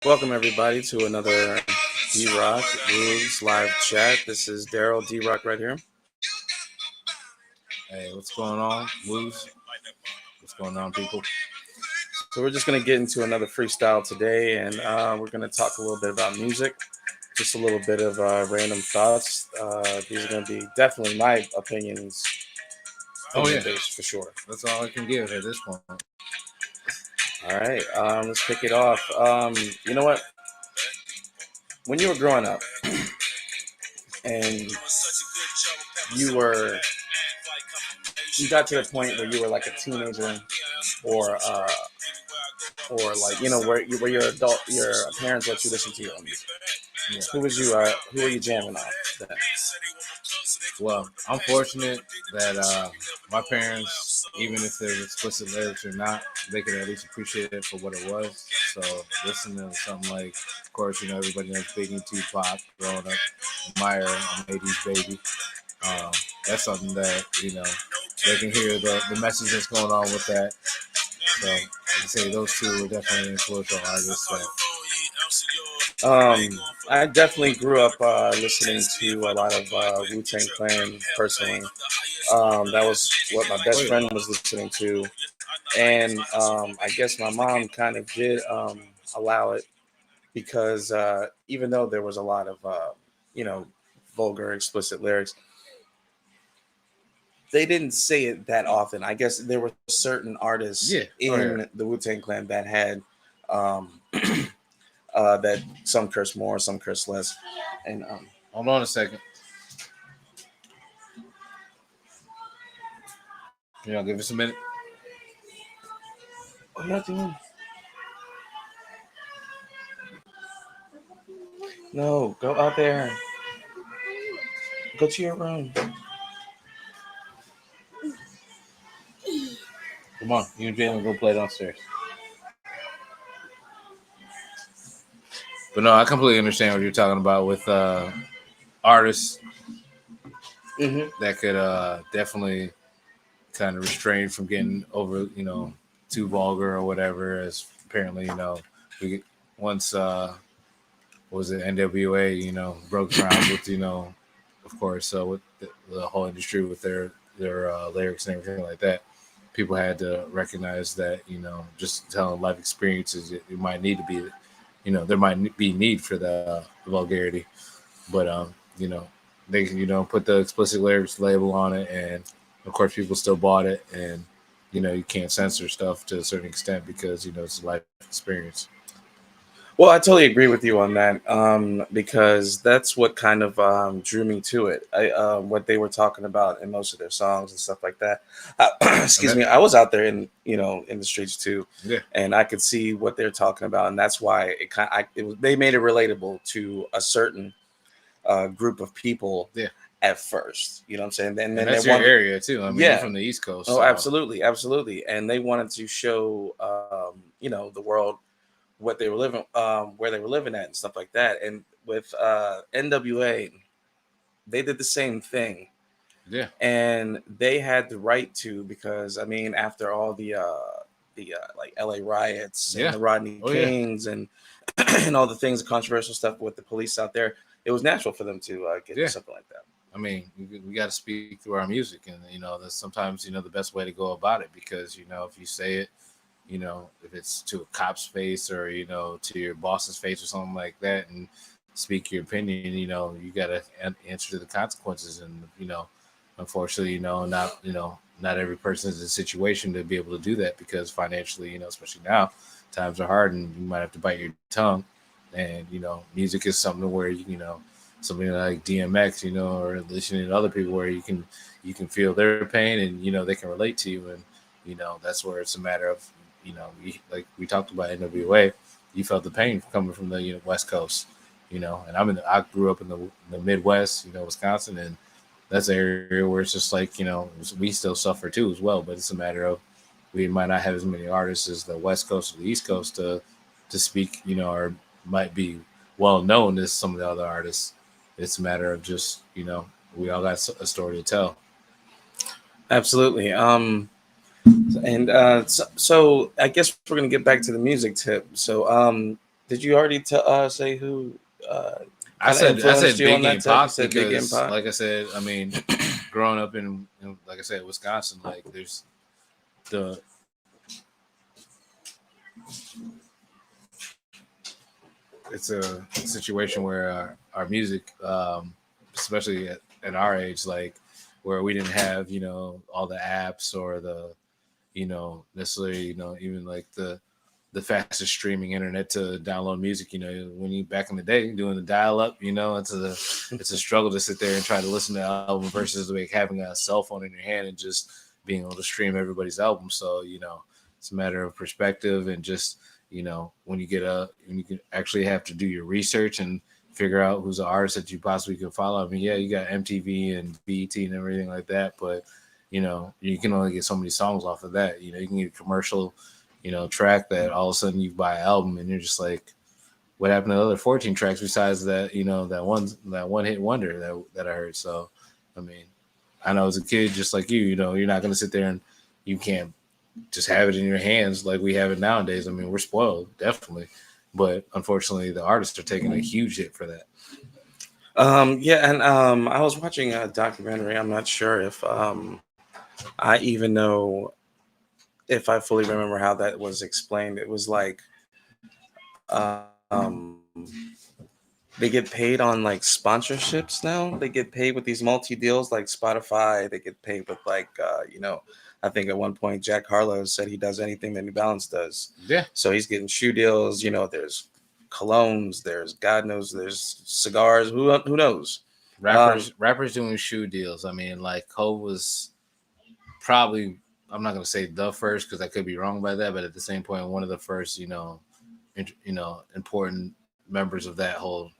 Welcome everybody to another D-Rock Woogs live chat. This is Daryl D-Rock right here. Hey, what's going on, Woogs? What's going on, people? So we're just going to get into another freestyle today, and we're going to talk a little bit about music, just a little bit of random thoughts. These are going to be definitely my opinions, Oh yeah, based for sure. that's all I can give at this point. All right, let's kick it off. You know what? When you were growing up, and you were you got to the point where you were like a teenager or like where your adult your parents let you listen to your own music. Yeah. Who were you jamming off then? Well, I'm fortunate that my parents, even if there's explicit lyrics or not, they could at least appreciate it for what it was. So listening to something like, of course, everybody knows Biggie, Tupac, growing up in my era, I'm an '80s baby. That's something that they can hear the message that's going on with that. So I can say those two were definitely influential artists. I definitely grew up listening to a lot of Wu-Tang Clan personally. That was what my best friend was listening to, and I guess my mom kind of did allow it because even though there was a lot of you know vulgar, explicit lyrics, they didn't say it that often. I guess there were certain artists in the Wu-Tang Clan that had that some curse more, some curse less. And hold on a second. Give us a minute. What are you doing? No, go out there. Go to your room. Come on, you and Jalen go play downstairs. But no, I completely understand what you're talking about with artists that could definitely kind of restrain from getting over, too vulgar or whatever. As apparently, we once was it NWA, broke ground with, of course, with the whole industry with their lyrics and everything like that. People had to recognize that, just telling life experiences, it might need to be, there might be need for the vulgarity, but they put the explicit lyrics label on it, and of course people still bought it, and you can't censor stuff to a certain extent because it's a life experience. Well, I totally agree with you on that because that's what kind of drew me to it. What they were talking about in most of their songs and stuff like that. Excuse me, I was out there in in the streets too, and I could see what they're talking about, and that's why they made it relatable to a certain group of people. Yeah. At first, you know what I'm saying? And that's your area too. I mean, you're from the East Coast. Oh, absolutely, absolutely. And they wanted to show, the world what they were living, where they were living at, and stuff like that. And with NWA, they did the same thing. Yeah. And they had the right to, because I mean, after all the like LA riots and the Rodney Kings and and all the things, the controversial stuff with the police out there, it was natural for them to get something like that. I mean, we got to speak through our music, and that's sometimes the best way to go about it, because if you say it, if it's to a cop's face or to your boss's face or something like that, and speak your opinion, you got to answer to the consequences, and unfortunately, not every person is in a situation to be able to do that, because financially, especially now, times are hard, and you might have to bite your tongue, and music is something where somebody like DMX, or listening to other people where you can feel their pain, and they can relate to you, and that's where it's a matter of like we talked about NWA, you felt the pain coming from the West Coast, and I grew up in the Midwest, Wisconsin, and that's an area where it's just like we still suffer too as well, but it's a matter of we might not have as many artists as the West Coast or the East Coast to speak, or might be well known as some of the other artists. It's a matter of just we all got a story to tell. Absolutely. And so I guess we're gonna get back to the music tip. So Did you already say who I kind of influenced said you on Biggie that and tip? You Pac said Biggie and because, Pac. like I said, I mean, growing up like I said, Wisconsin, like there's the it's a situation where our music, especially at our age, like where we didn't have all the apps or the necessarily even like the fastest streaming internet to download music. When you back in the day doing the dial up, it's a struggle to sit there and try to listen to an album versus like having a cell phone in your hand and just being able to stream everybody's album. So it's a matter of perspective and just when you can actually have to do your research and figure out who's an artist that you possibly could follow. I mean, yeah, you got MTV and BET and everything like that, but you can only get so many songs off of that. You can get a commercial track that all of a sudden you buy an album and you're just like, what happened to the other 14 tracks besides that, that one hit wonder that I heard. So, I mean, I know as a kid, just like you're not going to sit there and you can't just have it in your hands like we have it nowadays. I mean, we're spoiled, definitely. But unfortunately, the artists are taking a huge hit for that. Yeah, and I was watching a documentary. I'm not sure if I even know if I fully remember how that was explained. It was like um, they get paid on like sponsorships now. They get paid with these multi deals like Spotify. They get paid with like I think at one point Jack Harlow said he does anything that New Balance does. Yeah. So he's getting shoe deals. There's colognes. There's God knows. There's cigars. Who knows? Rappers doing shoe deals. I mean, like Cole was probably, I'm not gonna say the first because I could be wrong by that, but at the same point, one of the first important members of that whole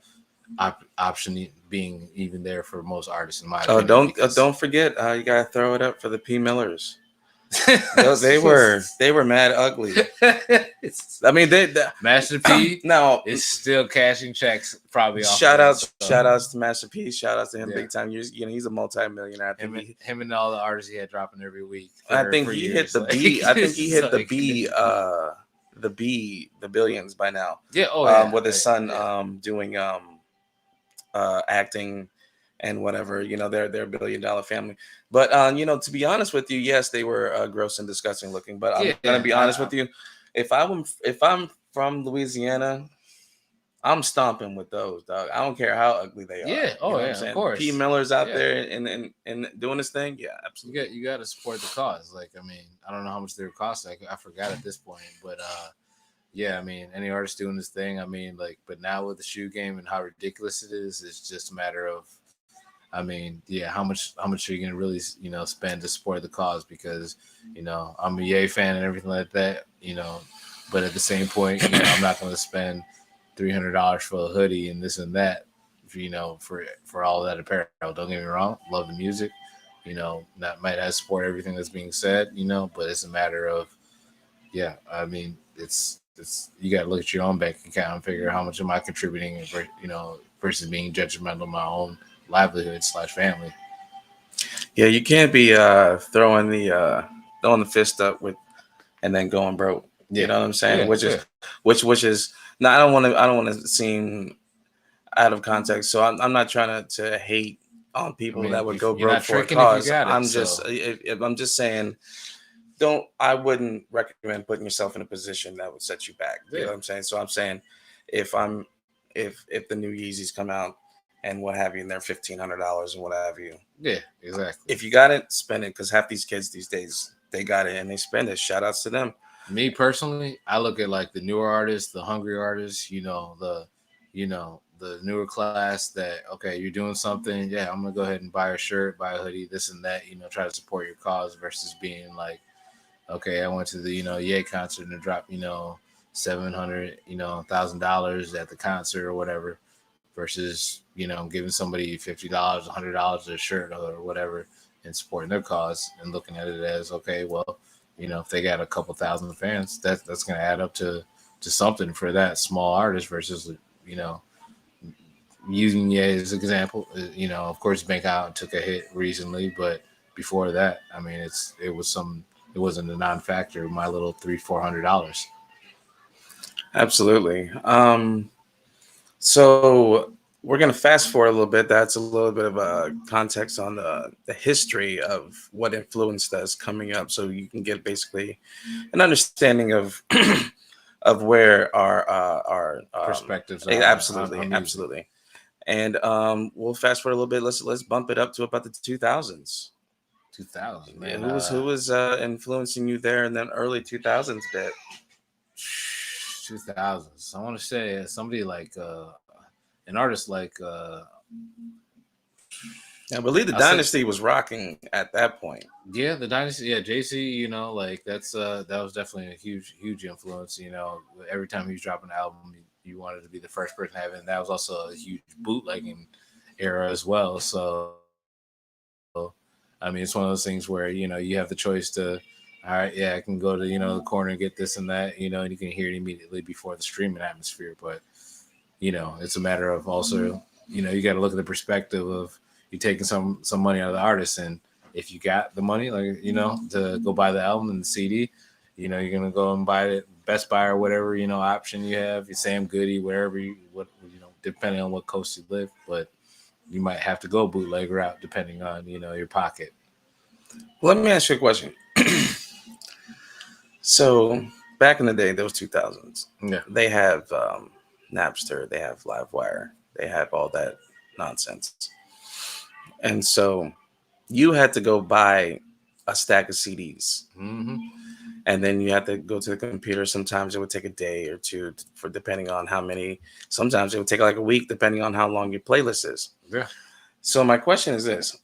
option being even there for most artists, in my Oh, opinion. don't forget. You gotta throw it up for the P Millers. They were mad ugly. I mean, Master P now is still cashing checks probably off shout of outs shout outs to Master P, shout outs to him big time. He's a multi-millionaire. Him and all the artists he had dropping every week. I think he hit the B. I think he hit the B. The billions by now. Yeah. Oh yeah. With his son doing acting and whatever. They're a $1 billion family. But to be honest with you, yes, they were gross and disgusting looking. But I'm gonna be honest with you. If I'm from Louisiana, I'm stomping with those, dog. I don't care how ugly they are. Yeah. Oh yeah. Of course. P. Miller's out there and doing his thing. Yeah, absolutely. You got to support the cause. Like, I mean, I don't know how much they were cost. I forgot at this point, but yeah, I mean, any artist doing this thing. I mean, like, but now with the shoe game and how ridiculous it is, it's just a matter of, I mean, yeah, how much are you gonna really spend to support the cause? Because I'm a Ye fan and everything like that, but at the same point, I'm not gonna spend $300 for a hoodie and this and that, for all that apparel. Don't get me wrong, love the music, that might have support everything that's being said, but it's a matter of, yeah, I mean, it's you got to look at your own bank account and figure how much am I contributing, versus being judgmental of my own livelihood / family. Yeah, you can't be throwing the fist up with and then going broke. Yeah. You know what I'm saying? Which is no, I don't want to seem out of context. So I'm not trying to hate on people that would go broke for a cause. I'm just saying I wouldn't recommend putting yourself in a position that would set you back. You know what I'm saying? So I'm saying if the new Yeezys come out and what have you, and they're $1,500 and what have you. Yeah, exactly. If you got it, spend it, because half these kids these days, they got it and they spend it. Shout outs to them. Me personally, I look at like the newer artists, the hungry artists, the newer class that, okay, you're doing something. Yeah, I'm going to go ahead and buy a shirt, buy a hoodie, this and that, try to support your cause versus being like, okay, I went to the, Ye concert and dropped, $700, $1,000 at the concert or whatever versus, giving somebody $50, $100 a shirt or whatever and supporting their cause and looking at it as, okay, well, if they got a couple thousand fans, that's going to add up to something for that small artist versus, using Ye as an example, of course, Bank Out took a hit recently, but before that, I mean, it wasn't a non-factor. My little $300-$400. Absolutely. So we're gonna fast forward a little bit. That's a little bit of a context on the history of what influenced us coming up, so you can get basically an understanding of of where our Perspectives are absolutely, on music. absolutely. And we'll fast forward a little bit. Let's bump it up to about the 2000s. 2000, Yeah, man. who was influencing you there in the early 2000s bit? 2000s. I want to say somebody like an artist like I believe the I'll say Dynasty was rocking at that point. yeah, the Dynasty, yeah, JC, like that's that was definitely a huge influence. Every time he was dropping an album, you wanted to be the first person to have it. And that was also a huge bootlegging era as well. So I mean, it's one of those things where you have the choice to, all right, yeah, I can go to the corner and get this and that, and you can hear it immediately before the streaming atmosphere. But it's a matter of also, you got to look at the perspective of you taking some money out of the artist, and if you got the money, like to go buy the album and the CD, you're gonna go and buy it Best Buy or whatever option you have, your Sam Goody, wherever depending on what coast you live, but you might have to go bootleg route depending on your pocket. Let me ask you a question. So back in the day, those 2000s, Yeah, they have Napster, they have Livewire, they have all that nonsense, and so you had to go buy a stack of CDs, hmm and then you had to go to the computer. Sometimes it would take a day or two for depending on how many. Sometimes it would take like a week depending on how long your playlist is. yeah. So my question is this,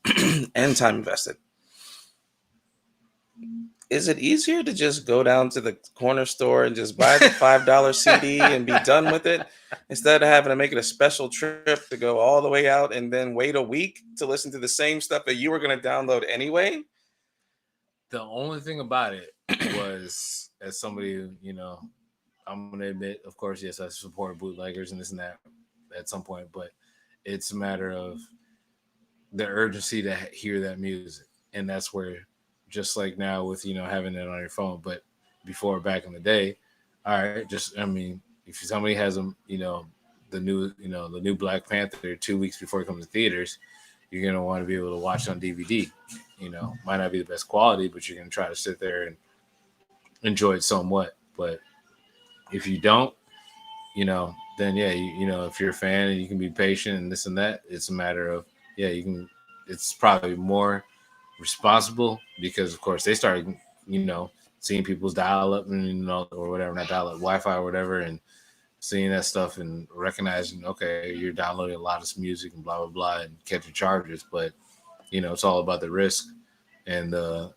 and time invested. Is it easier to just go down to the corner store and just buy the $5 CD and be done with it instead of having to make it a special trip to go all the way out and then wait a week to listen to the same stuff that you were going to download anyway? The only thing about it was, as somebody I'm gonna admit, of course, yes, I support bootleggers and this and that at some point, but it's a matter of the urgency to hear that music, and that's where, just like now with having it on your phone, but before, back in the day, all right, just I mean, if somebody has the new Black Panther 2 weeks before it comes to theaters, you're gonna want to be able to watch on DVD. Might not be the best quality, but you're gonna try to sit there and enjoy it somewhat. But if you don't, then yeah, if you're a fan and you can be patient and this and that, it's a matter of, yeah, you can. It's probably more responsible because, of course, they started, seeing people's dial up and or whatever, not dial up, Wi-Fi or whatever, and seeing that stuff and recognizing, okay, you're downloading a lot of music and blah blah blah and catching charges, but it's all about the risk and the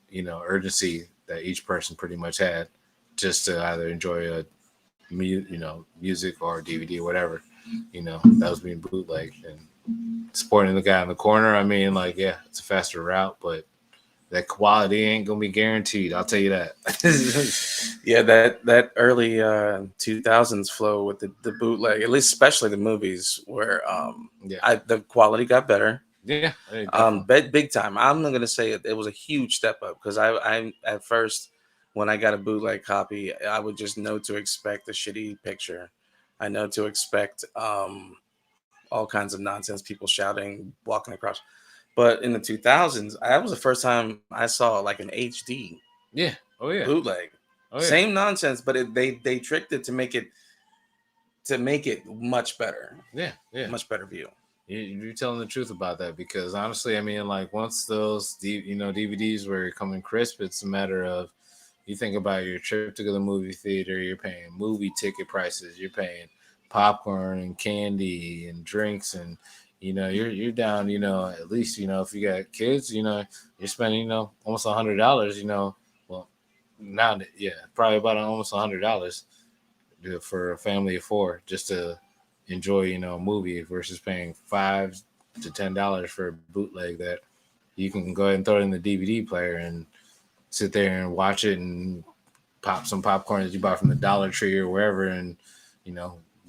urgency that each person pretty much had just to either enjoy music or DVD or whatever, that was being bootlegged and supporting the guy in the corner. I mean, like, yeah, it's a faster route, but that quality ain't gonna be guaranteed. I'll tell you that. Yeah, that early 2000s flow with the bootleg, at least especially the movies, where Yeah, the quality got better. yeah, definitely. Big time. I'm not gonna say it was a huge step up because I at first when I got a bootleg copy, I would just know to expect a shitty picture. I know to expect all kinds of nonsense, people shouting, walking across. But in the 2000s, that was the first time I saw like an HD Yeah. Oh yeah. bootleg. Oh yeah. Same nonsense, but they tricked it to make it much better, Yeah. Yeah. much better view. You're telling the truth about that, because honestly, I mean, like, once those DVDs were coming crisp, it's a matter of, you think about your trip to the movie theater, you're paying movie ticket prices, you're paying popcorn and candy and drinks, and you're down, at least, if you got kids, you're spending, almost $100, well, now, yeah, probably about almost $100 for a family of four just to enjoy, a movie, versus paying $5 to $10 for a bootleg that you can go ahead and throw it in the DVD player and sit there and watch it and pop some popcorn that you bought from the Dollar Tree or wherever, and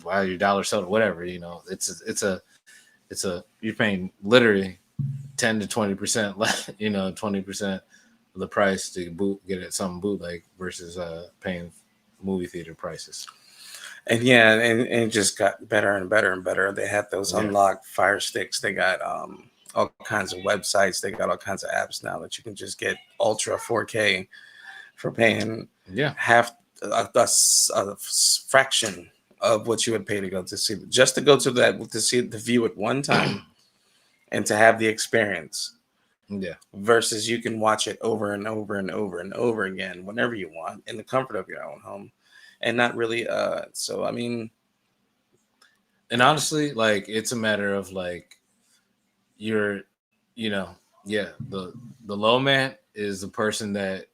while your dollar soda, whatever, it's a you're paying literally 10 to 20% less, 20% of the price to get it something bootleg versus paying movie theater prices. And yeah, and it just got better and better and better. They had those Yeah, unlocked fire sticks. They got all kinds of websites. They got all kinds of apps now that you can just get ultra 4K for paying yeah, half a fraction of what you would pay to go to see, just to go to that, to see the view at one time and to have the experience, yeah. versus you can watch it over and over and over and over again whenever you want in the comfort of your own home, and not really so I mean, And honestly, like it's a matter of like you're, you know, yeah, the low man is the person that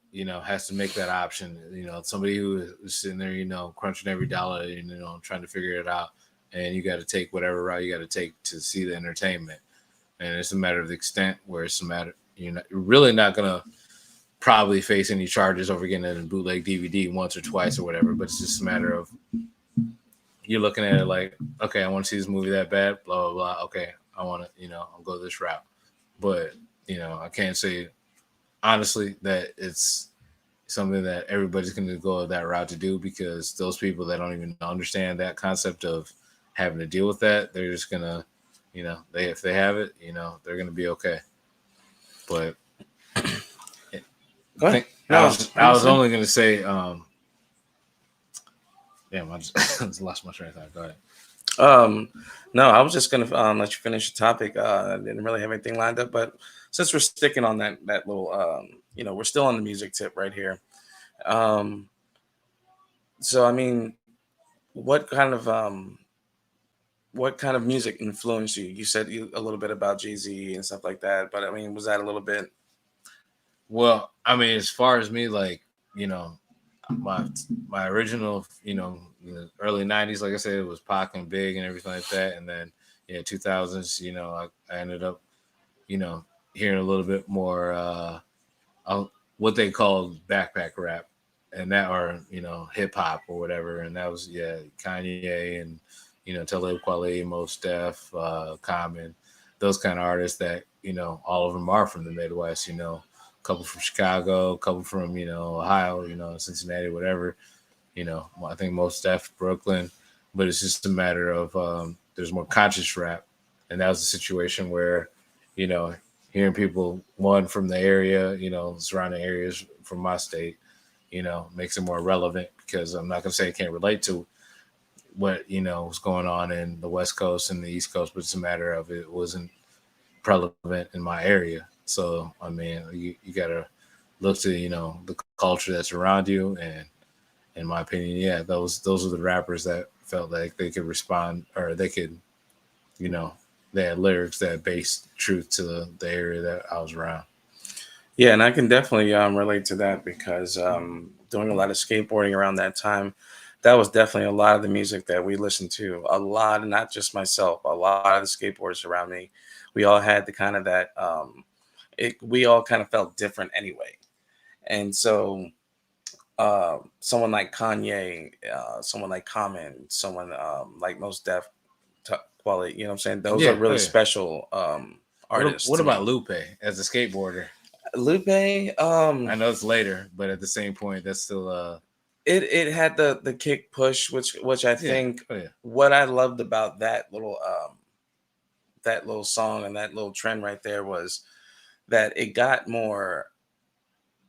has to make that option. Somebody who is sitting there, crunching every dollar, trying to figure it out, and you got to take whatever route you got to take to see the entertainment. And it's a matter of the extent where it's a matter you're really not gonna probably face any charges over getting it in bootleg DVD once or twice or whatever. But it's just a matter of you're looking at it like, okay, I want to see this movie that bad, blah blah blah. Okay, I want to, I'll go this route. But I can't say honestly that it's something that everybody's going to go that route to do, because those people that don't even understand that concept of having to deal with that, they're just gonna, they if they have it, they're gonna be okay. But I go ahead. think No, I was understood. only gonna say, damn, I just, I just lost my train of thought. Go ahead. Um, no, I was just gonna let you finish the topic. I didn't really have anything lined up, but since we're sticking on that little, we're still on the music tip right here. Um, so I mean, what kind of what kind of music influenced you? You said a little bit about Jay Z and stuff like that, but I mean, was that a little bit? Well, I mean, as far as me, like, you know, my my original, in the early '90s, like I said, it was Pac and Big and everything like that, and then 2000s, I ended up, you know, hearing a little bit more what they called backpack rap, and that, or hip hop or whatever, and that was, Kanye and Talib Kweli, Mos Def, Common, those kind of artists that all of them are from the Midwest. A couple from Chicago, a couple from Ohio, Cincinnati, whatever. I think Mos Def Brooklyn, but it's just a matter of there's more conscious rap, and that was a situation where you know hearing people one from the area, surrounding areas from my state, makes it more relevant, because I'm not gonna say I can't relate to what was going on in the West Coast and the East Coast, but it's a matter of it wasn't prevalent in my area. So I mean, you gotta look to the culture that's around you, and in my opinion, yeah, those are the rappers that felt like they could respond, or they could, you know, they had lyrics that based truth to the area that I was around. Yeah, and I can definitely relate to that because doing a lot of skateboarding around that time, that was definitely a lot of the music that we listened to. A lot, and not just myself, a lot of the skateboarders around me, we all had the kind of that. We all kind of felt different anyway, and so someone like Kanye, someone like Common, someone like Most Def Quality, you know what I'm saying? Those are Yeah, oh really yeah. special artists What to about me. Lupe as a skateboarder? Lupe, I know it's later, but at the same point, that's still it had the kick push, which I yeah, think oh yeah, what I loved about that little song and that little trend right there was that it got more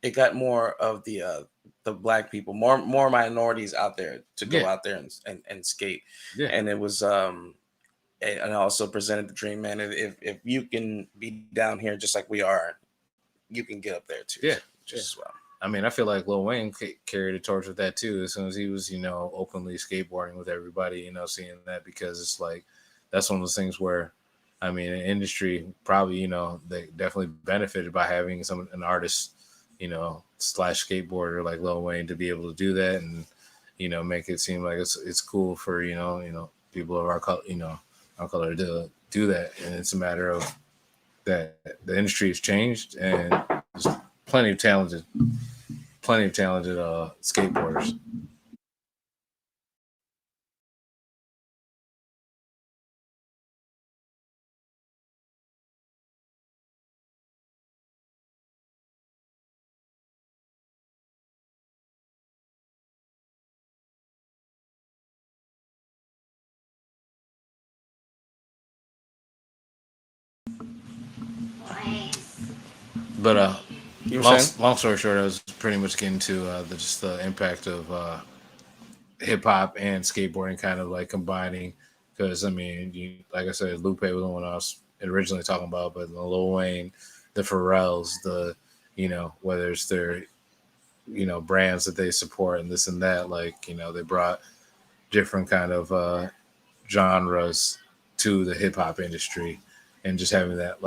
of the black people, more minorities out there to go yeah, out there and skate. yeah, And it was and also presented the dream, man. If you can be down here just like we are, you can get up there too, yeah, yeah. just as well. I mean, I feel like Lil Wayne carried a torch with that too. As soon as he was, openly skateboarding with everybody, seeing that, because it's like that's one of those things where, I mean, an industry probably, they definitely benefited by having an artist, slash skateboarder like Lil Wayne to be able to do that, and make it seem like it's cool for people of our color, our color to do that, and it's a matter of that the industry has changed, and there's plenty of talented skateboarders. But You were saying? long story short, I was pretty much getting to just the impact of hip hop and skateboarding kind of like combining. Because I mean, like I said, Lupe was the one I was originally talking about, but the Lil Wayne, the Pharrells, the whether it's their brands that they support and this and that, like they brought different kind of genres to the hip hop industry, and just having that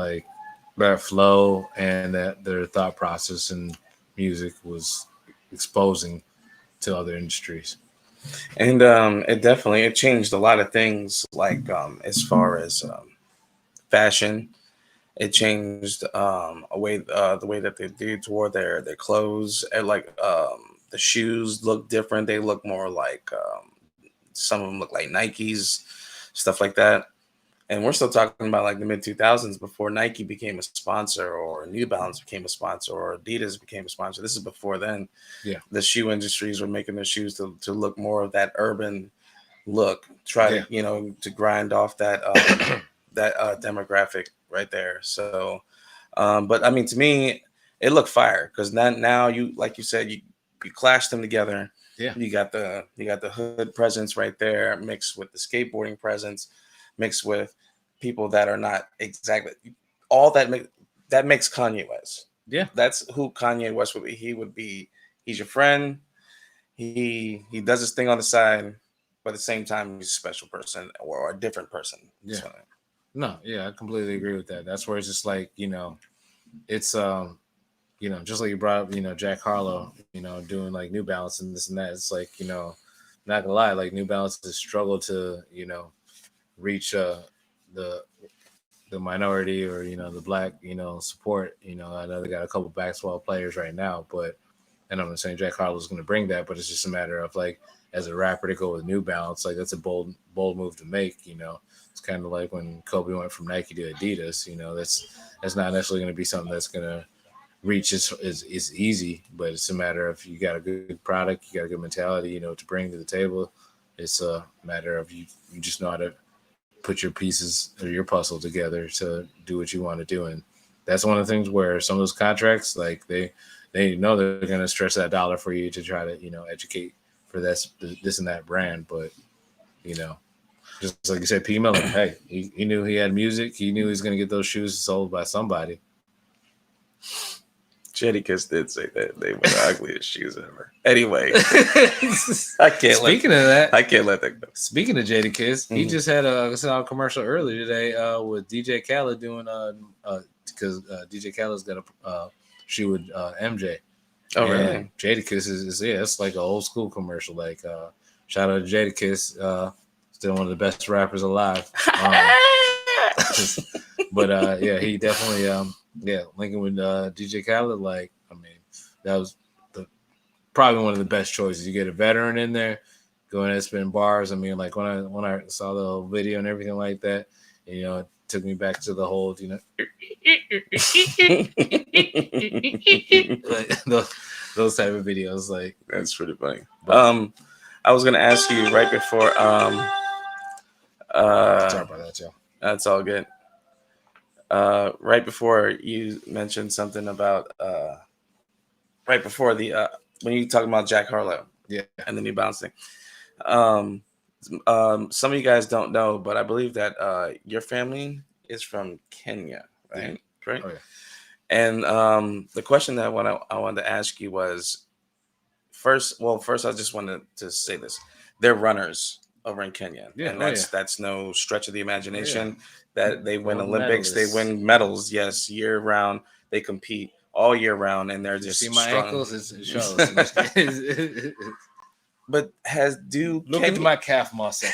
flow and that their thought process and music was exposing to other industries. And it changed a lot of things, like as far as fashion. It changed the way that they do toward their clothes. And like the shoes look different. They look more like some of them look like Nikes, stuff like that. And we're still talking about like the mid 2000s before Nike became a sponsor, or New Balance became a sponsor, or Adidas became a sponsor. This is before then. Yeah, The shoe industries were making their shoes to look more of that urban look, try yeah, to to grind off that demographic right there. So but I mean, to me, it looked fire because now you, like you said, you clash them together. yeah, You got the hood presence right there, mixed with the skateboarding presence, mixed with people that are not exactly all that makes Kanye West. yeah. That's who Kanye West would be. He would be. He's your friend. He does his thing on the side, but at the same time, he's a special person or a different person. Yeah. So No, yeah, I completely agree with that. That's where it's just like, it's just like you brought up, Jack Harlow, doing like New Balance and this and that. It's like, not gonna lie, like New Balance has struggled to, reach the the minority or, the black, support. I know they got a couple basketball players right now, but and I'm not saying Jack Harlow's gonna bring that, but it's just a matter of like as a rapper to go with New Balance, like that's a bold move to make. It's kind of like when Kobe went from Nike to Adidas. That's not necessarily going to be something that's going to reach is easy, but it's a matter of you got a good product, you got a good mentality, to bring to the table. It's a matter of you just know how to put your pieces or your puzzle together to do what you want to do, and that's one of the things where some of those contracts, like they know they're going to stretch that dollar for you to try to educate for this and that brand, but you know just like you said, P. Miller. Hey, he knew he had music. He knew he was going to get those shoes sold by somebody. Jadakiss did say that they were the ugliest shoes ever. Anyway, Speaking of that, I can't let that go. Speaking of Jadakiss, he just had a commercial earlier today with DJ Khaled doing because DJ Khaled's got a shoe with MJ. Oh, and really? Jadakiss is it's like an old school commercial. Like shout out to Jadakiss, still one of the best rappers alive. But yeah, he definitely linking with DJ Khaled. Like, I mean, that was probably one of the best choices. You get a veteran in there going to spin bars. I mean, like when I saw the video and everything like that, it took me back to the whole, like, those type of videos. Like, that's pretty funny. But, I was gonna ask you right before. Sorry about that, y'all. That's all good. Right before you mentioned something about right before the when you talking about Jack Harlow, Yeah, and the New Balance thing. Some of you guys don't know, but I believe that your family is from Kenya, right? Yeah. Right. Oh, yeah. And the question that I wanted to ask you was first. Well, first I just wanted to say this: they're runners over in Kenya, Yeah, and that's no stretch of the imagination. Oh, that they win Gold Olympics, they medalists. win medals, yes, year round. They compete all year round, and they're just See my strong. ankles? It shows. But Look at my calf muscle.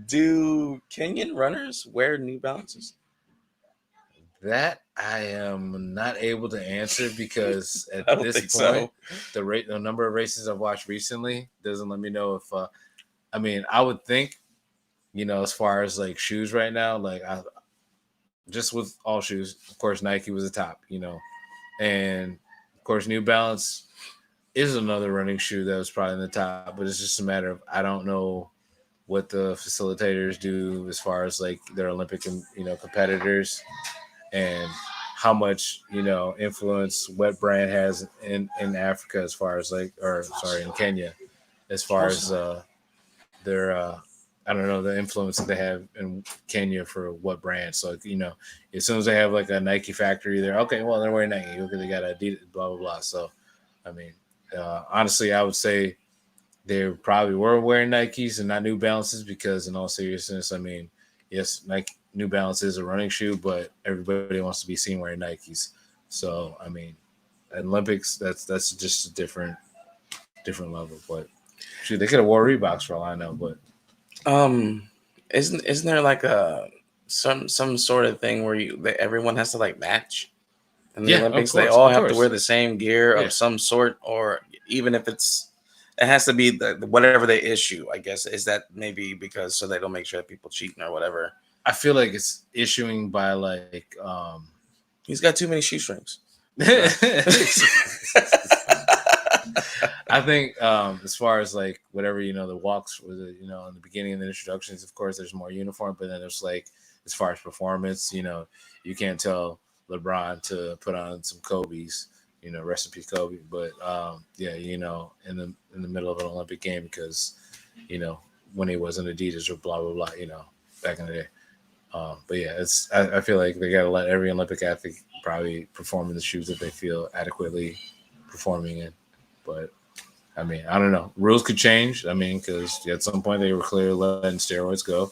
do Kenyan runners wear New Balances? That I am not able to answer because I at don't this think point, so. the number of races I've watched recently doesn't let me know if. I mean, I would think, as far as like shoes right now, like I just with all shoes, of course, Nike was the top, and of course, New Balance is another running shoe that was probably in the top, but it's just a matter of I don't know what the facilitators do as far as like their Olympic competitors and how much influence Wet Brand has in Africa as far as in Kenya as far as their I don't know the influence that they have in Kenya for what brand. So as soon as they have like a Nike factory, they're okay. Well, they're wearing Nike. Okay, they got Adidas, blah blah blah. So I mean, honestly, I would say they probably were wearing Nikes and not New Balances because, in all seriousness, I mean, yes, Nike New Balance is a running shoe, but everybody wants to be seen wearing Nikes. So I mean, at Olympics, that's just a different level. But shoot, they could have wore Reeboks for all I know. But Um, isn't there like a some sort of thing where everyone has to like match in the yeah, of Olympics? They course, all of have to wear course, the same gear yeah. of some sort, or even if it has to be whatever they issue. I guess is that maybe because so they don't make sure that people cheating or whatever. I feel like it's issuing by like He's got too many shoestrings. I think as far as like whatever the walks with in the beginning of the introductions, of course there's more uniform, but then there's like as far as performance, you can't tell LeBron to put on some Kobe's, recipe Kobe, but yeah, in the middle of an Olympic game because when he was in Adidas or blah blah blah, back in the day. But yeah, I feel like they gotta let every Olympic athlete probably perform in the shoes that they feel adequately performing in. But I mean, I don't know. Rules could change. I mean, because at some point they were clearly letting steroids go.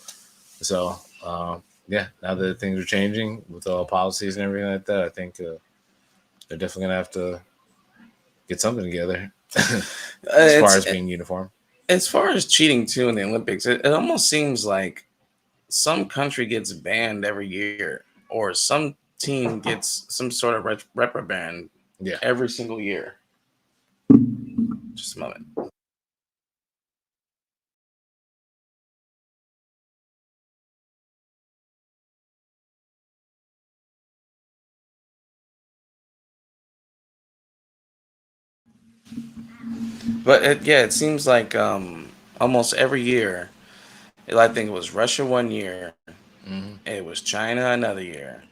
So yeah, now that things are changing with all policies and everything like that, I think they're definitely gonna have to get something together as far as being uniform. As far as cheating too in the Olympics, it almost seems like some country gets banned every year, or some team gets some sort of reprimand every single year. Just a moment. But it seems like almost every year. I think it was Russia one year. Mm-hmm. It was China another year.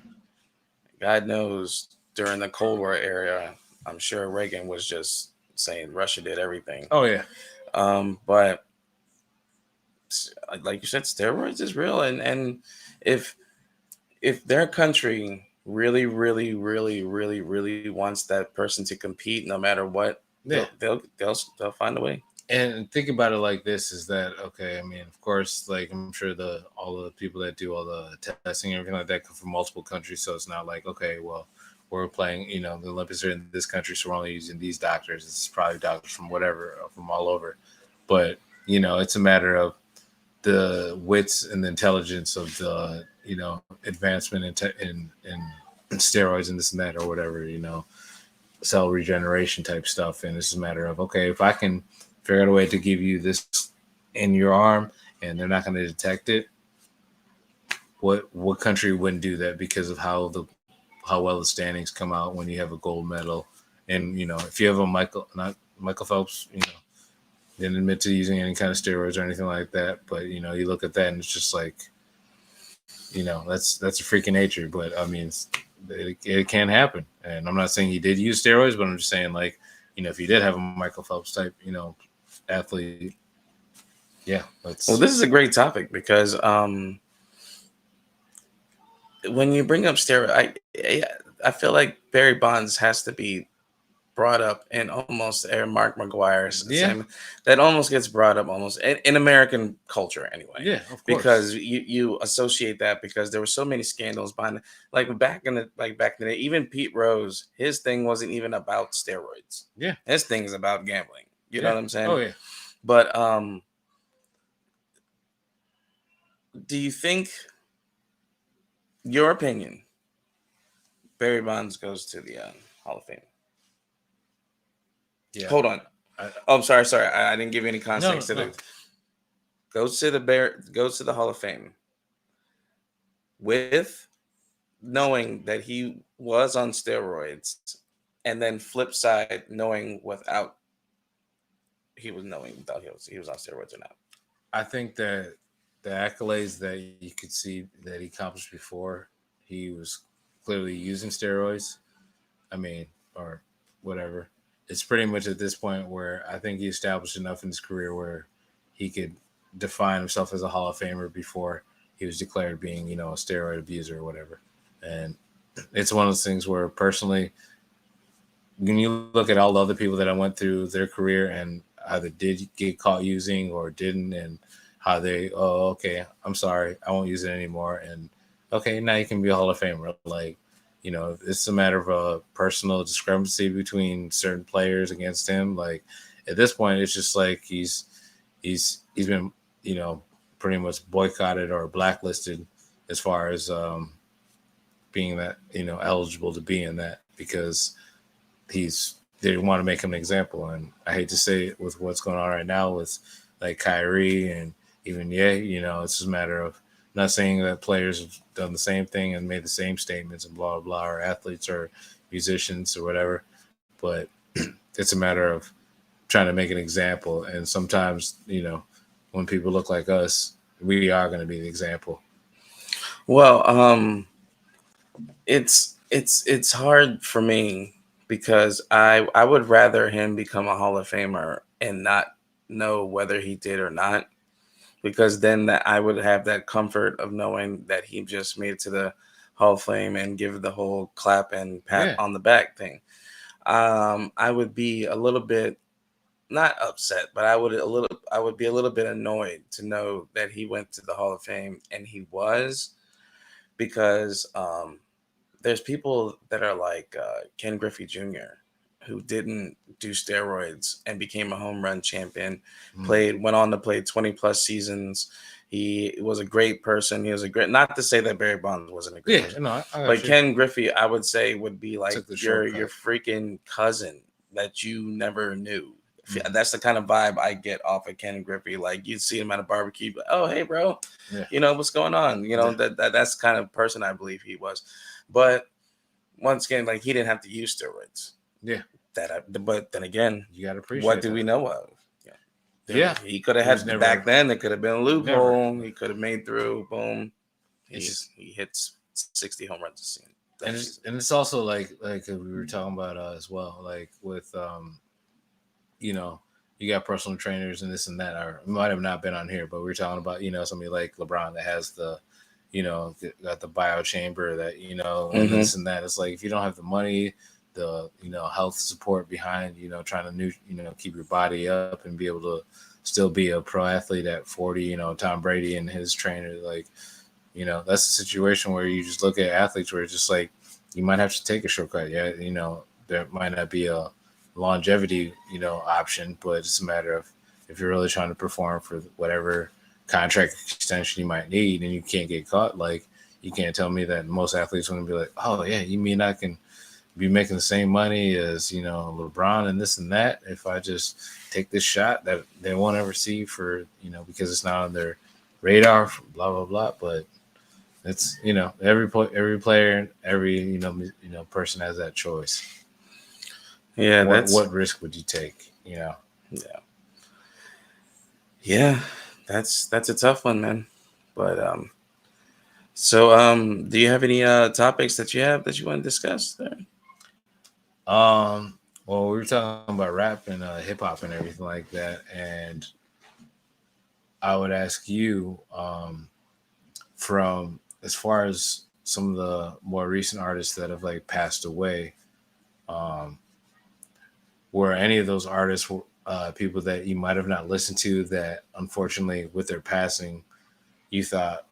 God knows during the Cold War era, I'm sure Reagan was just saying Russia did everything. Oh yeah. But like you said, steroids is real, and if their country really, really, really, really, really wants that person to compete, no matter what, they'll find a way. And think about it like this: is that okay? I mean, of course, like I'm sure all the people that do all the testing and everything like that come from multiple countries, so it's not like okay, well, we're playing, the Olympics are in this country, so we're only using these doctors. It's probably doctors from whatever, from all over, but it's a matter of the wits and the intelligence of the advancement in steroids and this and that or whatever, cell regeneration type stuff, and it's a matter of okay, if I can figure out a way to give you this in your arm and they're not going to detect it, what country wouldn't do that because of how well the standings come out when you have a gold medal? And if you have a Michael Phelps, didn't admit to using any kind of steroids or anything like that, but you look at that and it's just like that's a freaking nature. But I mean it can happen, and I'm not saying he did use steroids, but I'm just saying like if you did have a Michael Phelps type athlete, yeah, well, this is a great topic because when you bring up steroid, I feel like Barry Bonds has to be brought up in almost Mark McGuire's same, that almost gets brought up almost in American culture anyway. Yeah, of course. Because you associate that because there were so many scandals behind it. Like back in the day, even Pete Rose, his thing wasn't even about steroids. Yeah. His thing's about gambling. You know what I'm saying? Oh yeah. But do you think, your opinion, Barry Bonds goes to the Hall of Fame? Yeah. Hold on. I'm sorry. I didn't give you any context to it. Goes to the Hall of Fame with knowing that he was on steroids, and then flip side knowing without he was on steroids or not. I think that the accolades that you could see that he accomplished before he was clearly using steroids. I mean, or whatever. It's pretty much at this point where I think he established enough in his career where he could define himself as a Hall of Famer before he was declared being, a steroid abuser or whatever. And it's one of those things where personally, when you look at all the other people that I went through their career and either did get caught using or didn't, and how they, oh, okay, I'm sorry, I won't use it anymore, and okay, now you can be a Hall of Famer. Like, it's a matter of a personal discrepancy between certain players against him. Like at this point, it's just like he's been, pretty much boycotted or blacklisted as far as being that eligible to be in that because they want to make him an example. And I hate to say it with what's going on right now with like Kyrie and even it's just a matter of not saying that players have done the same thing and made the same statements and blah blah blah, or athletes or musicians or whatever, but it's a matter of trying to make an example. And sometimes when people look like us, we are going to be the example. Well, it's hard for me because I would rather him become a Hall of Famer and not know whether he did or not, because then that I would have that comfort of knowing that he just made it to the Hall of Fame and give the whole clap and pat on the back thing. I would be a little bit not upset, but I would be a little bit annoyed to know that he went to the Hall of Fame and he was, because there's people that are like Ken Griffey Jr., who didn't do steroids and became a home run champion, went on to play 20 plus seasons. He was a great person. He was a great, not to say that Barry Bonds wasn't a great person, but Ken Griffey, I would say, would be like your freaking cousin that you never knew. That's the kind of vibe I get off of Ken Griffey. Like you'd see him at a barbecue, but, oh hey bro, what's going on? That's the kind of person I believe he was. But once again, like he didn't have to use steroids. Yeah. But then again, you gotta appreciate what do we know of? He could have had back then. There could have been a loophole. He could have made through. Boom. He hits 60 home runs a season. And it's also like we were talking about as well, like with you got personal trainers and this and that, or might have not been on here, but we were talking about somebody like LeBron that has the got the bio chamber that and this and that. It's like if you don't have the money, the health support behind trying to keep your body up and be able to still be a pro athlete at 40, Tom Brady and his trainer, like that's a situation where you just look at athletes where it's just like you might have to take a shortcut. There might not be a longevity option, but it's a matter of if you're really trying to perform for whatever contract extension you might need and you can't get caught. Like you can't tell me that most athletes want to be like, oh yeah, you mean I can be making the same money as LeBron and this and that if I just take this shot that they won't ever see for because it's not on their radar, blah blah blah. But it's every player, every person has that choice. Yeah, what risk would you take? Yeah, that's a tough one, man. But do you have any topics that you want to discuss there? Well, we were talking about rap and hip hop and everything like that, and I would ask you, from as far as some of the more recent artists that have like passed away, were any of those artists people that you might have not listened to that unfortunately with their passing you thought,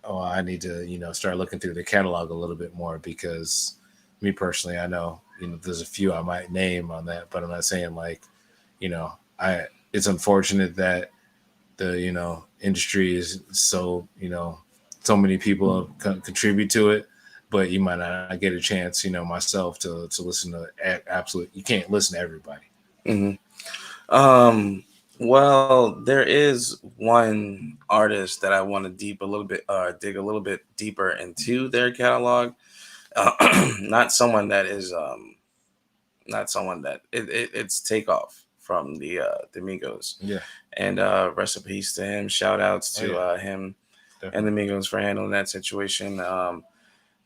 oh, I need to start looking through the catalog a little bit more? Because me personally, I know there's a few I might name on that, but I'm not saying like it's unfortunate that the industry is so so many people contribute to it, but you might not get a chance myself to listen to you can't listen to everybody. Well, there is one artist that I want to dig a little bit deeper into their catalog. Not someone that is it's Takeoff from the Migos. Yeah. And rest in peace to him. Shout outs to him. Definitely. And the Migos for handling that situation.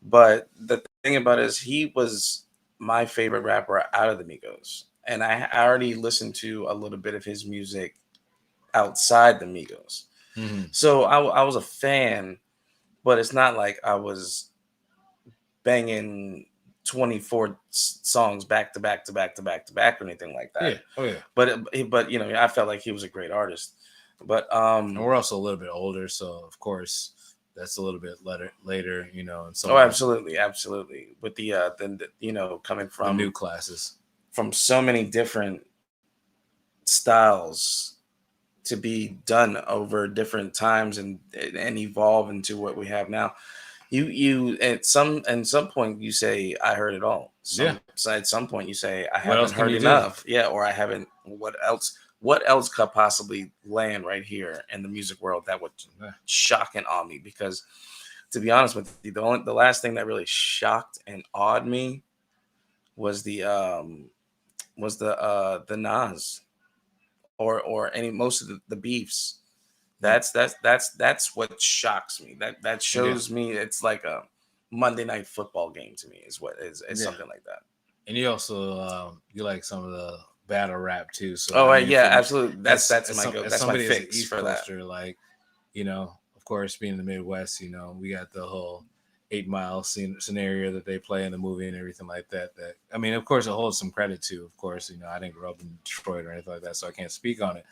But the thing about it is he was my favorite rapper out of the Migos, and I already listened to a little bit of his music outside the Migos, Mm-hmm. so I was a fan, but it's not like I was banging 24 songs back to back to back to back to back or anything like Yeah. that. Oh yeah. But you know, I felt like he was a great artist. But And we're also a little bit older, so of course that's a little bit later, you know, and some oh, of absolutely, absolutely. With the you know, coming the new classes. from so many different styles to be done over different times and evolve into what we have now. You at some point you say I heard it all. Yeah. At some point you say I What else haven't can heard you do? enough. Yeah, or I haven't. What else could possibly land right here in the music world that would Yeah. shock and awe me? Because to be honest with you, the last thing that really shocked and awed me was the Nas or any most of the beefs. That's what shocks me. That Yeah. shows me it's like a Monday night football game to me is what is Yeah. something like that. And you also you like some of the battle rap too. So Oh I mean, yeah, for absolutely. as That's my somebody as an fix East for that. Coaster, like, you know, of course, being in the Midwest, you know, we got the whole 8 Mile scenario that they play in the movie and everything like that. That I mean, of course, it holds some credit to. Of course, you know, I didn't grow up in Detroit or anything like that, so I can't speak on it.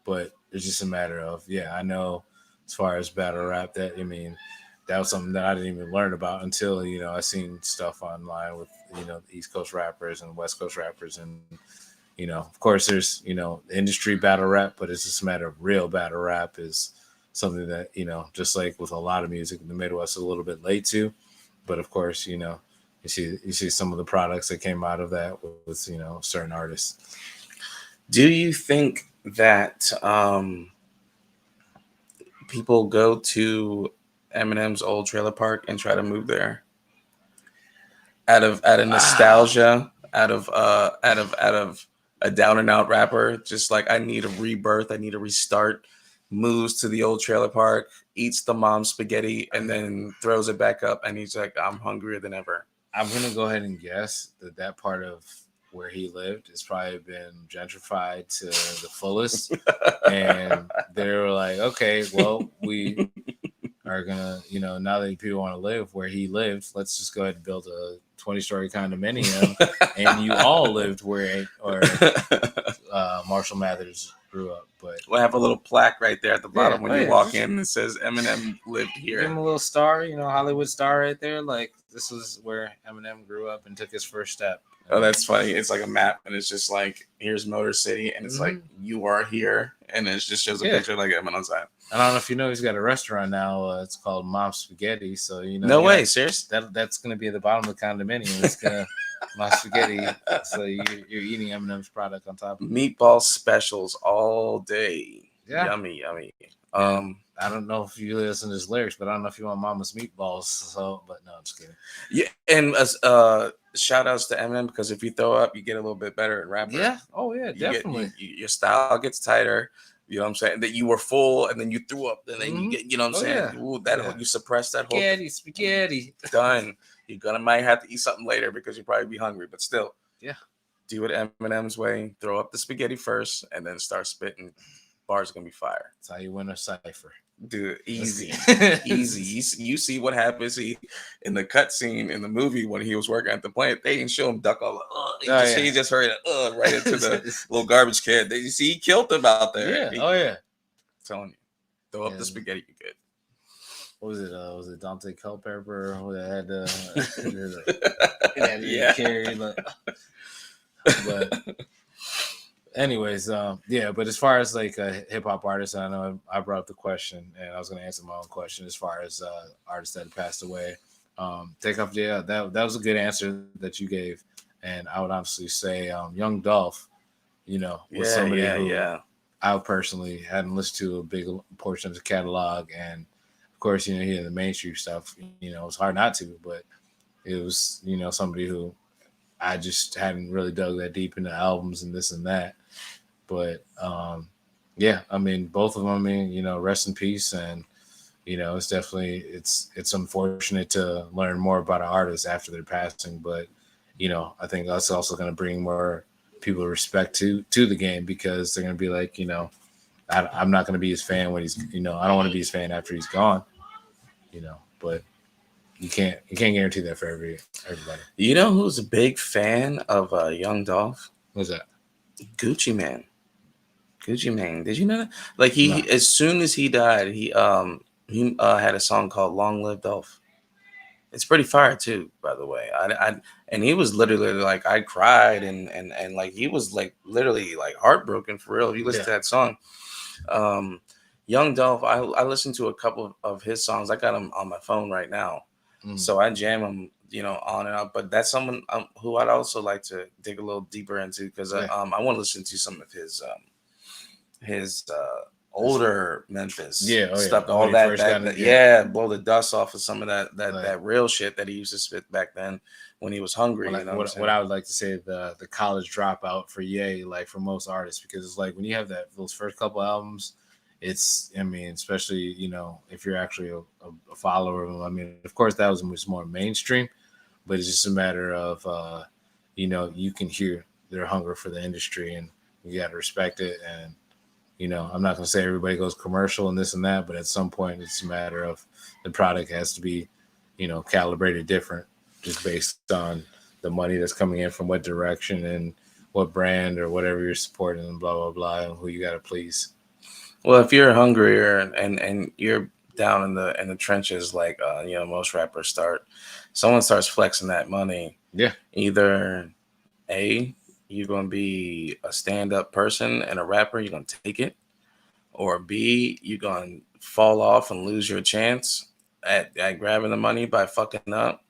But it's just a matter of, yeah, I know as far as battle rap that, I mean, that was something that I didn't even learn about until, you know, I seen stuff online with, you know, the East Coast rappers and West Coast rappers. And, you know, of course there's, you know, industry battle rap, but it's just a matter of real battle rap is something that, you know, just like with a lot of music, the Midwest is a little bit late to. But of course, you know, you see some of the products that came out of that with you know, certain artists. Do you think that people go to Eminem's old trailer park and try to move there out of nostalgia, out of a down and out rapper, just like I need a rebirth, I need a restart, moves to the old trailer park, eats the mom's spaghetti, and then throws it back up, and he's like, I'm hungrier than ever. I'm gonna go ahead and guess that that part of where he lived has probably been gentrified to the fullest, and they were like, okay, well, we are gonna, you know, now that people want to live where he lived, let's just go ahead and build a 20-story condominium, and you all lived where or Marshall Mathers grew up. But We'll have a little plaque right there at the yeah, bottom when oh you yeah, walk just in that says Eminem lived give him here. a little star, you know, Hollywood star right there. Like this is where Eminem grew up and took his first step. Oh, that's funny. It's like a map, and it's just like here's Motor City, and it's like you are here, and it just shows a picture like Eminem on side. I don't know if you know, he's got a restaurant now. It's called Mom's Spaghetti. So you know, No way, serious. That's gonna be at the bottom of the condominium. It's gonna Mom's Spaghetti. So you're eating Eminem's product on top of it. Meatball specials all day. Yeah, Yummy, yummy. I don't know if you listen to his lyrics, but I don't know if you want Mama's meatballs. So, but no, I'm just kidding. Yeah, and shout outs to Eminem because if you throw up, you get a little bit better at rapper. Yeah. Oh yeah, definitely. Your style gets tighter. You know what I'm saying? That you were full and then you threw up, and then you get, you know what I'm saying? Yeah. Ooh, you suppress that whole spaghetti. Done. You're might have to eat something later because you probably be hungry, but still. Yeah. Do it Eminem's way. Throw up the spaghetti first, and then start spitting. Bars gonna be fire. That's how you win a cipher. Dude, easy. Easy. You see what happens in the cutscene in the movie when he was working at the plant. They didn't show him duck all the he just heard it right into the little garbage can. They see he killed him out there. Yeah. I'm telling you. Throw up the spaghetti, you good. What was it? Was it Dante Culpepper who had carry? But anyways, but as far as like a hip hop artist, I know I brought up the question, and I was going to answer my own question as far as artists that have passed away. Takeoff, that was a good answer that you gave, and I would honestly say Young Dolph, you know, was somebody who I personally hadn't listened to a big portion of the catalog, and of course, you know, hearing the mainstream stuff, you know, it was hard not to, but it was, you know, somebody who I just hadn't really dug that deep into albums and this and that. But I mean, both of them, I mean, you know, rest in peace. And, it's definitely it's unfortunate to learn more about an artist after their passing, but I think that's also going to bring more people respect to the game, because they're going to be like, I'm not going to be his fan when he's, I don't want to be his fan after he's gone, but you can't guarantee that for everybody. You know who's a big fan of Young Dolph? What's that? Gucci Man. Gucci Mane. Did you know that? Like No. as soon as he died, he had a song called "Long Live Dolph." It's pretty fire too, by the way. And he was literally like, I cried, and like he was like literally like heartbroken for real. If you listen Yeah. to that song, um, Young Dolph, I listened to a couple of his songs. I got them on my phone right now, so I jam them, on and on. But that's someone who I'd also like to dig a little deeper into, because Yeah. I want to listen to some of his older Memphis stuff, When all he first got blow the dust off of some of that real shit that he used to spit back then when he was hungry. what I would like to say, the college dropout for Ye, like for most artists, because it's like when you have those first couple albums, it's, I mean, especially if you're actually a follower of them. I mean, of course that was much more mainstream, but it's just a matter of you can hear their hunger for the industry, and you got to respect it. And I'm not going to say everybody goes commercial and this and that, but at some point it's a matter of the product has to be, calibrated different, just based on the money that's coming in from what direction and what brand or whatever you're supporting, and blah, blah, blah, and who you got to please. Well, if you're hungrier and you're down in the trenches, like most rappers someone starts flexing that money. Yeah. Either you're gonna be a stand-up person and a rapper, you're gonna take it, or B, you're gonna fall off and lose your chance at grabbing the money by fucking up.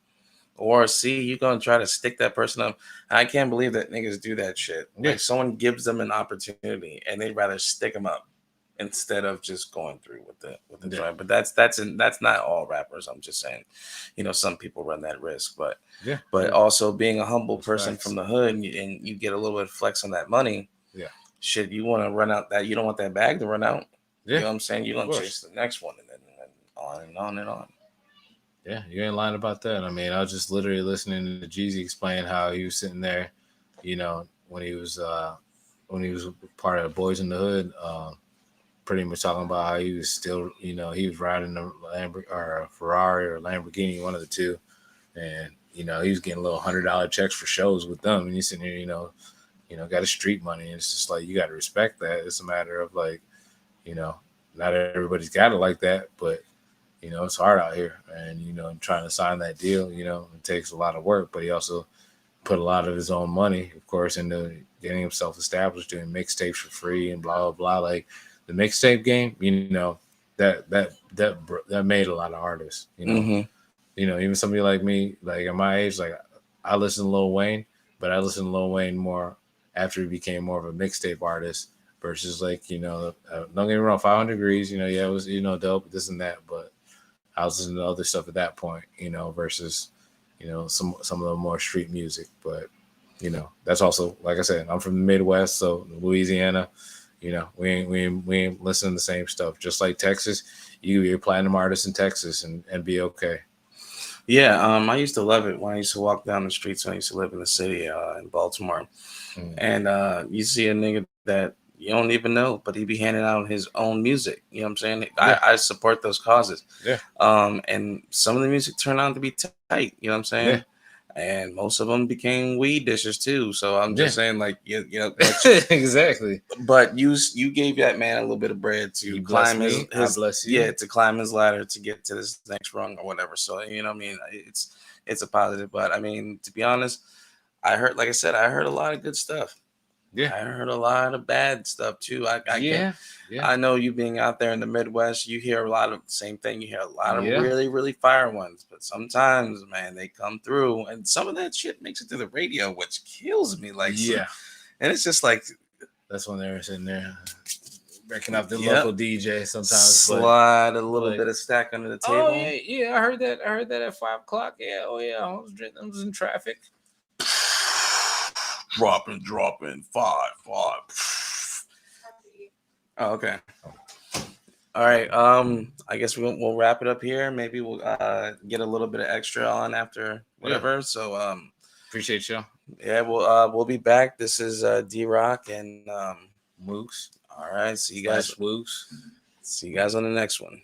Or C, you're gonna try to stick that person up. I can't believe that niggas do that shit. Yeah. Like someone gives them an opportunity and they'd rather stick them up instead of just going through with the joint. But that's not all rappers. I'm just saying, some people run that risk. But also being a humble person from the hood, and you get a little bit of flex on that money. Yeah. Shit, you want to run out that, you don't want that bag to run out. Yeah. You know what I'm saying? You're gonna chase the next one, and then on and on and on. Yeah, you ain't lying about that. I mean, I was just literally listening to Jeezy explain how he was sitting there, when he was part of Boys in the Hood, pretty much talking about how he was still, he was riding a Ferrari or Lamborghini, one of the two, and he was getting little $100 checks for shows with them, and he's sitting here, got his street money, and it's just like you got to respect that. It's a matter of like, not everybody's got it like that, but it's hard out here, and trying to sign that deal, it takes a lot of work. But he also put a lot of his own money, of course, into getting himself established, doing mixtapes for free and blah blah blah. Like the mixtape game, that made a lot of artists. Even somebody like me, like at my age, like I listen to Lil Wayne, but I listen to Lil Wayne more after he became more of a mixtape artist versus like don't get me wrong, 500 Degrees, it was dope, this and that, but I was listening to other stuff at that point, versus, some of the more street music. But, that's also, like I said, I'm from the Midwest, so Louisiana, we ain't listening to the same stuff. Just like Texas, you can be a platinum artist in Texas and be okay. Yeah, I used to love it when I used to walk down the streets when I used to live in the city in Baltimore. And you see a nigga that you don't even know, but he be handing out his own music. You know what I'm saying? Yeah. I support those causes. Yeah. And some of the music turned out to be tight. You know what I'm saying? Yeah. And most of them became weed dishes too. So I'm just saying, like, exactly. But you gave that man a little bit of bread to climb his to climb his ladder to get to this next rung or whatever. So what I mean, it's a positive. But I mean, to be honest, I heard a lot of good stuff. Yeah, I heard a lot of bad stuff too. I know you being out there in the Midwest, you hear a lot of the same thing. You hear a lot of really, really fire ones, but sometimes, man, they come through, and some of that shit makes it to the radio, which kills me. Like, and it's just like that's when they're sitting there breaking up the local DJ. Sometimes slide a little bit of stack under the table. Oh yeah, I heard that at 5 o'clock. Yeah, I was in traffic. Dropping, 5. Oh, okay. All right. I guess we'll wrap it up here. Maybe we'll get a little bit of extra on after Yeah, whatever. So appreciate you, yeah, we'll be back. This is D-Rock, and Mooks all right. / Woogs. See you guys on the next one.